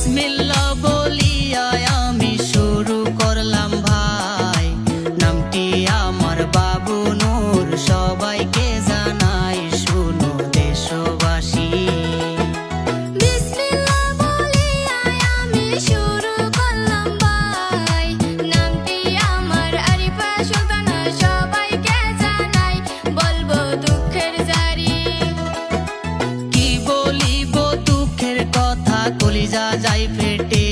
বিসমিল্লাহ বলিয়া আমি শুরু করলাম ভাই, নামটি আমার বাবু নূর, সবাইকে জানাই শুনো দেশবাসী। বিসমিল্লাহ বলিয়া আমি শুরু করলাম ভাই, নামটি আমার আরিফা সুলতানা, সবাইকে জানাই বলবো দুঃখের জারি। কি বলিব দুঃখের কথা, কলিজা যাই ফেটে